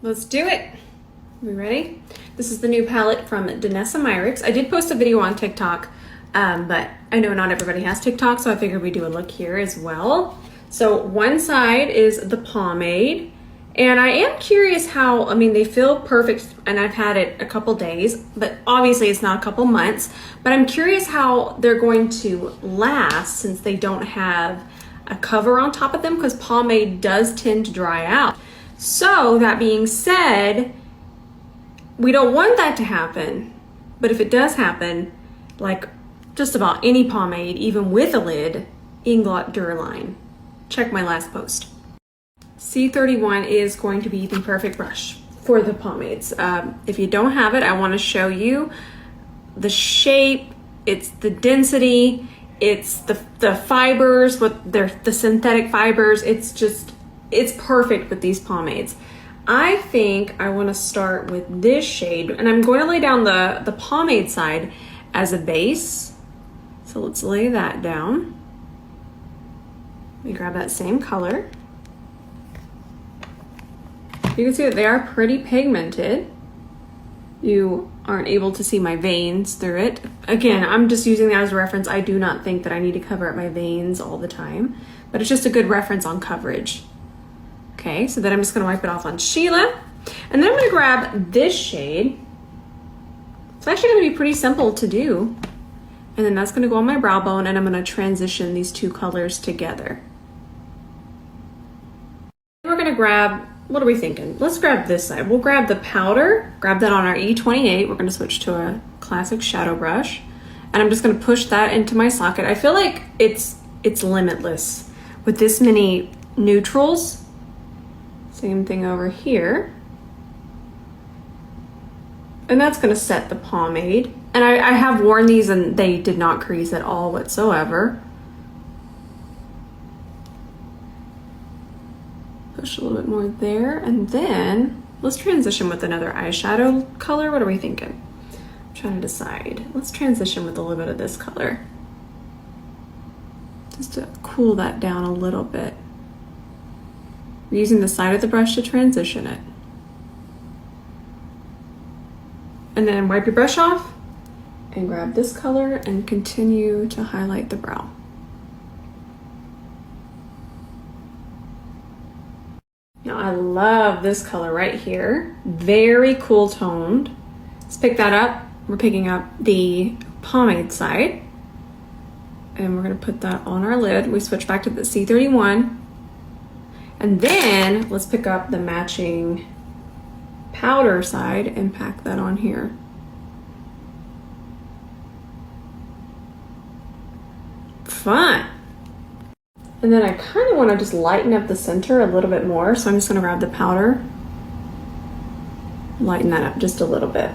Let's do it. We ready? This is the new palette from Danessa Myricks. I did post a video on TikTok, but I know not everybody has TikTok, so I figured we'd do a look here as well. So one side is the pomade, and I am curious how, I mean, they feel perfect, and I've had it a couple days, but obviously it's not a couple months, but I'm curious how they're going to last since they don't have a cover on top of them, because pomade does tend to dry out. So that being said, we don't want that to happen, but if it does happen, like just about any pomade, even with a lid, Inglot Duraline. Check my last post. C31 is going to be the perfect brush for the pomades. If you don't have it, I want to show you the shape, it's the density, it's the fibers, what they're the synthetic fibers. It's perfect with these pomades. I think I want to start with this shade, and I'm going to lay down the pomade side as a base. So let's lay that down. Let me grab that same color. You can see that they are pretty pigmented. You aren't able to see my veins through it. Again, I'm just using that as a reference. I do not think that I need to cover up my veins all the time, but it's just a good reference on coverage. Okay, so then I'm just gonna wipe it off on Sheila. And then I'm gonna grab this shade. It's actually gonna be pretty simple to do. And then that's gonna go on my brow bone, and I'm gonna transition these two colors together. We're gonna grab, what are we thinking? Let's grab this side. We'll grab the powder, grab that on our E28. We're gonna switch to a classic shadow brush. And I'm just gonna push that into my socket. I feel like it's limitless with this many neutrals. Same thing over here. And that's gonna set the pomade. And I have worn these and they did not crease at all whatsoever. Push a little bit more there, and then let's transition with another eyeshadow color. What are we thinking? I'm trying to decide. Let's transition with a little bit of this color. Just to cool that down a little bit. We're using the side of the brush to transition it. And then wipe your brush off and grab this color and continue to highlight the brow. Now I love this color right here. Very cool toned. Let's pick that up. We're picking up the pomade side. And we're gonna put that on our lid. We switch back to the C31. And then let's pick up the matching powder side and pack that on here. Fun. And then I kind of want to just lighten up the center a little bit more. So I'm just going to grab the powder, lighten that up just a little bit.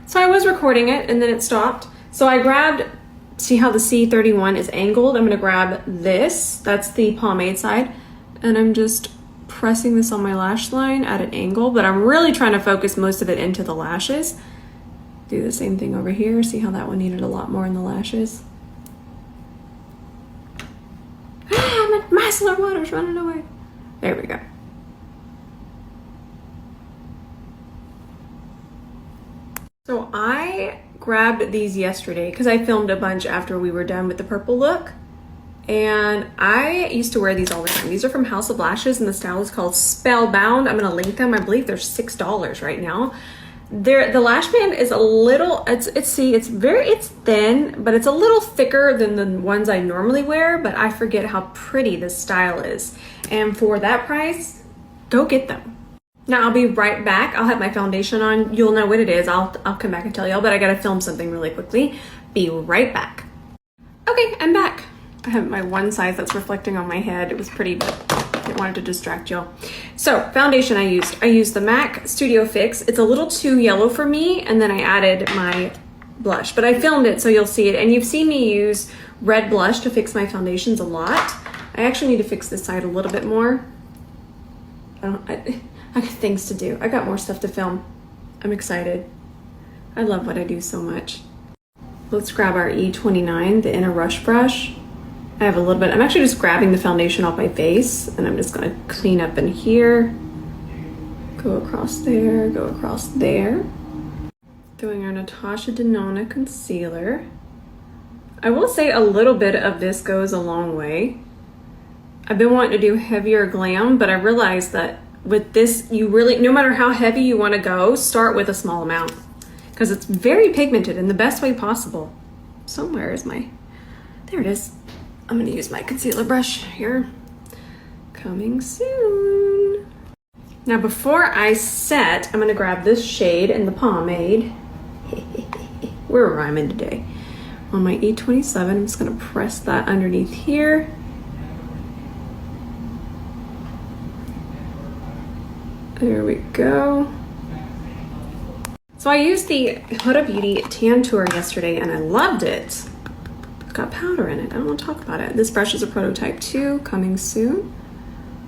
So I was recording it and then it stopped. So I grabbed, see how the C31 is angled? I'm gonna grab this, that's the pomade side, and I'm just pressing this on my lash line at an angle, but I'm really trying to focus most of it into the lashes. Do the same thing over here. See how that one needed a lot more in the lashes? Ah, my micellar water's running away. There we go. So I grabbed these yesterday because I filmed a bunch after we were done with the purple look, and I used to wear these all the time. These are from House of Lashes, and the style is called Spellbound. I'm gonna link them. I believe they're $6 right now. The lash band is a little, it's thin, but it's a little thicker than the ones I normally wear, but I forget how pretty this style is. And for that price, go get them. Now I'll be right back. I'll have my foundation on. You'll know what it is. I'll come back and tell y'all, but I gotta film something really quickly. Be right back. Okay, I'm back. I have my one size that's reflecting on my head. It was pretty, but I didn't want it to distract y'all. So foundation I used the MAC Studio Fix. It's a little too yellow for me, and then I added my blush, but I filmed it so you'll see it. And you've seen me use red blush to fix my foundations a lot. I actually need to fix this side a little bit more. I got things to do. I got more stuff to film. I'm excited. I love what I do so much. Let's grab our E29, the inner rush brush, I have a little bit. I'm actually just grabbing the foundation off my face, and I'm just gonna clean up in here. Go across there, go across there. Doing our Natasha Denona concealer. I will say a little bit of this goes a long way. I've been wanting to do heavier glam, but I realized that with this, you really, no matter how heavy you want to go, start with a small amount because it's very pigmented in the best way possible. Somewhere is my, there it is. I'm going to use my concealer brush here. Coming soon. Now before I set, I'm going to grab this shade in the pomade. We're rhyming today. On my E27, I'm just going to press that underneath here. There we go. So I used the Huda Beauty Tan Tour yesterday and I loved it. It's got powder in it. I don't want to talk about it. This brush is a prototype 2 coming soon.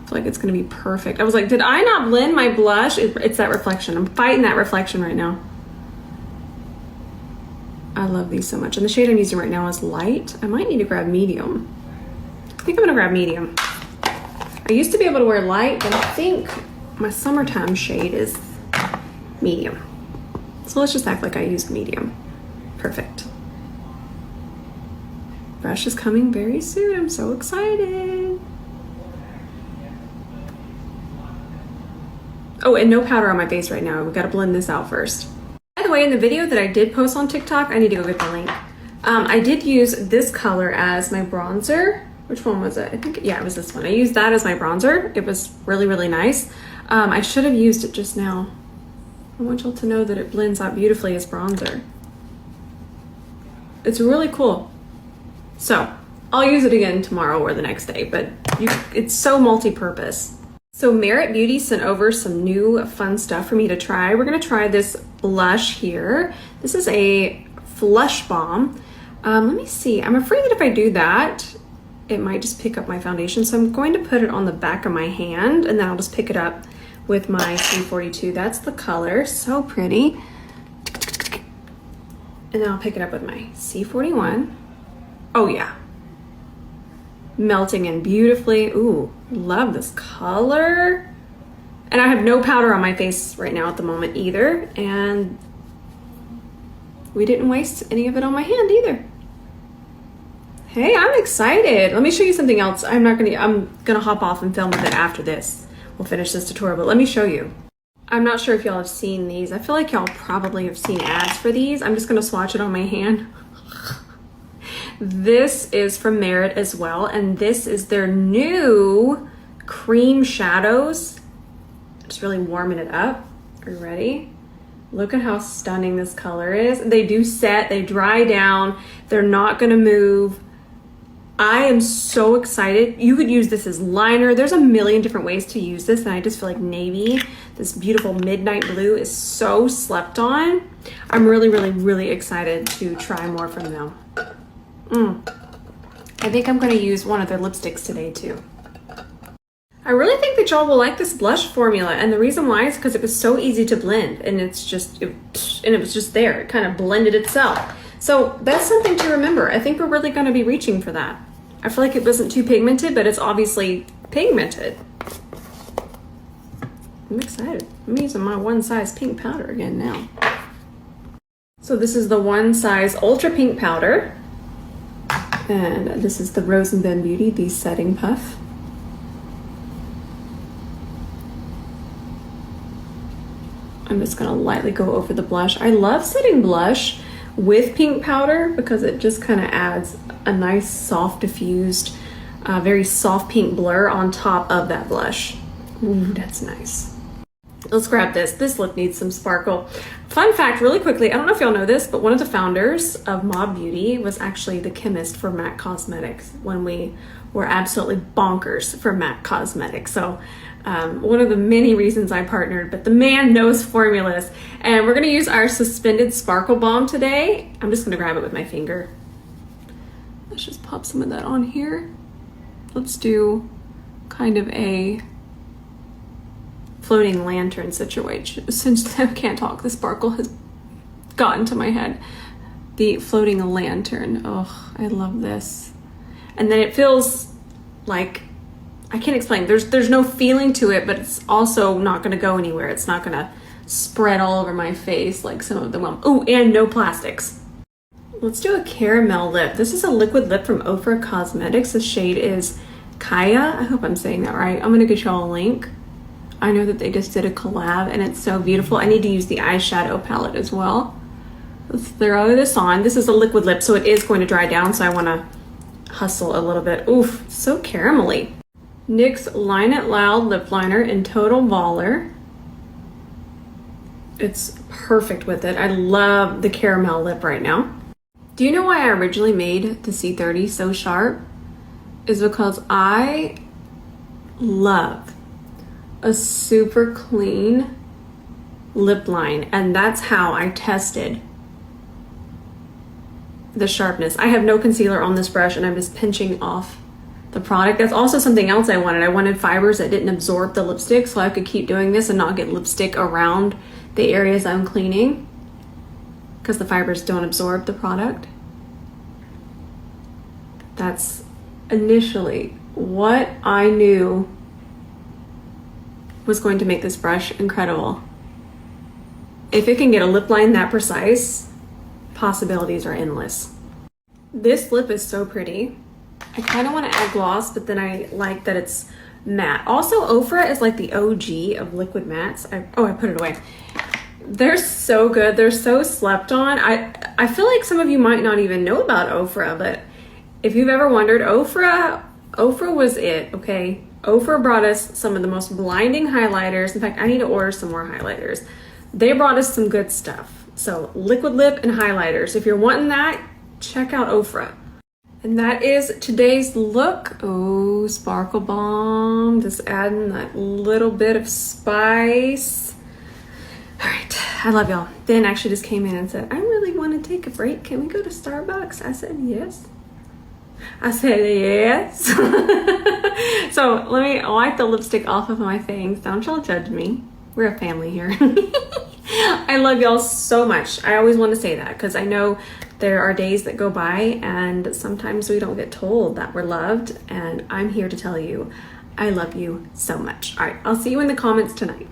I feel like it's going to be perfect. I was like, did I not blend my blush? It's that reflection. I'm fighting that reflection right now. I love these so much. And the shade I'm using right now is light. I might need to grab medium. I think I'm going to grab medium. I used to be able to wear light, but I think my summertime shade is medium. So let's just act like I used medium. Perfect. Brush is coming very soon. I'm so excited. Oh, and no powder on my face right now. We've got to blend this out first. By the way, in the video that I did post on TikTok, I need to go get the link. I did use this color as my bronzer. Which one was it? I think, yeah, it was this one. I used that as my bronzer. It was really, really nice. I should have used it just now. I want y'all to know that it blends out beautifully as bronzer. It's really cool. So I'll use it again tomorrow or the next day, but it's so multi-purpose. So Merit Beauty sent over some new fun stuff for me to try. We're gonna try this blush here. This is a Flush Balm. Let me see, I'm afraid that if I do that, it might just pick up my foundation. So I'm going to put it on the back of my hand and then I'll just pick it up with my C42. That's the color, so pretty. And then I'll pick it up with my C41. Oh yeah. Melting in beautifully. Ooh, love this color. And I have no powder on my face right now at the moment either. And we didn't waste any of it on my hand either. Hey, I'm excited. Let me show you something else. I'm gonna hop off and film with it after this. We'll finish this tutorial, but let me show you. I'm not sure if y'all have seen these. I feel like y'all probably have seen ads for these. I'm just gonna swatch it on my hand. This is from Merit as well, and this is their new cream shadows. Just really warming it up. Are you ready? Look at how stunning this color is. They do set, they dry down, they're not gonna move. I am so excited. You could use this as liner. There's a million different ways to use this, and I just feel like navy, this beautiful midnight blue, is so slept on. I'm really, really, really excited to try more from them. I think I'm gonna use one of their lipsticks today too. I really think that y'all will like this blush formula, and the reason why is because it was so easy to blend, and it was just there. It kind of blended itself. So that's something to remember. I think we're really gonna be reaching for that. I feel like it wasn't too pigmented, but it's obviously pigmented. I'm excited. I'm using my one size pink powder again now. So this is the one size ultra pink powder. And this is the Rose and Ben Beauty, the setting puff. I'm just gonna lightly go over the blush. I love setting blush with pink powder because it just kind of adds a nice soft diffused, very soft pink blur on top of that blush. Ooh, that's nice. Let's grab this. This look needs some sparkle. Fun fact, really quickly, I don't know if y'all know this, but one of the founders of Mob Beauty was actually the chemist for MAC Cosmetics when we were absolutely bonkers for MAC Cosmetics. So one of the many reasons I partnered, but the man knows formulas. And we're gonna use our suspended sparkle balm today. I'm just gonna grab it with my finger. Let's just pop some of that on here. Let's do kind of a floating lantern situation. Since I can't talk, the sparkle has gotten to my head. The floating lantern. Oh, I love this. And then it feels like, I can't explain. There's no feeling to it, but it's also not going to go anywhere. It's not going to spread all over my face like some of them will. Oh, and no plastics. Let's do a caramel lip. This is a liquid lip from Ofra Cosmetics. The shade is Kaya. I hope I'm saying that right. I'm going to get y'all a link. I know that they just did a collab and it's so beautiful. I need to use the eyeshadow palette as well. Let's throw this on. This is a liquid lip, so it is going to dry down, so I want to hustle a little bit. Oof, so caramelly. NYX Line It Loud lip liner in Total Baller. It's perfect with it. I love the caramel lip right now. Do you know why I originally made the C30 so sharp? Is because I love a super clean lip line, and that's how I tested the sharpness. I have no concealer on this brush and I'm just pinching off the product. That's also something else I wanted. I wanted fibers that didn't absorb the lipstick so I could keep doing this and not get lipstick around the areas I'm cleaning, because the fibers don't absorb the product. That's initially what I knew was going to make this brush incredible. If it can get a lip line that precise, possibilities are endless. This lip is so pretty. I kind of want to add gloss, but then I like that it's matte. Also, Ofra is like the OG of liquid mattes. I put it away. They're so good. They're so slept on. I feel like some of you might not even know about Ofra, but if you've ever wondered, Ofra was it, okay? Ofra brought us some of the most blinding highlighters. In fact, I need to order some more highlighters. They brought us some good stuff. So liquid lip and highlighters. If you're wanting that, check out Ofra. And that is today's look. Oh, Sparkle Balm. Just adding that little bit of spice. All right, I love y'all. Dan actually just came in and said, I really want to take a break. Can we go to Starbucks? I said, yes. I said, yes. So let me wipe the lipstick off of my fangs. Don't y'all judge me. We're a family here. I love y'all so much. I always want to say that because I know there are days that go by and sometimes we don't get told that we're loved. And I'm here to tell you, I love you so much. All right, I'll see you in the comments tonight.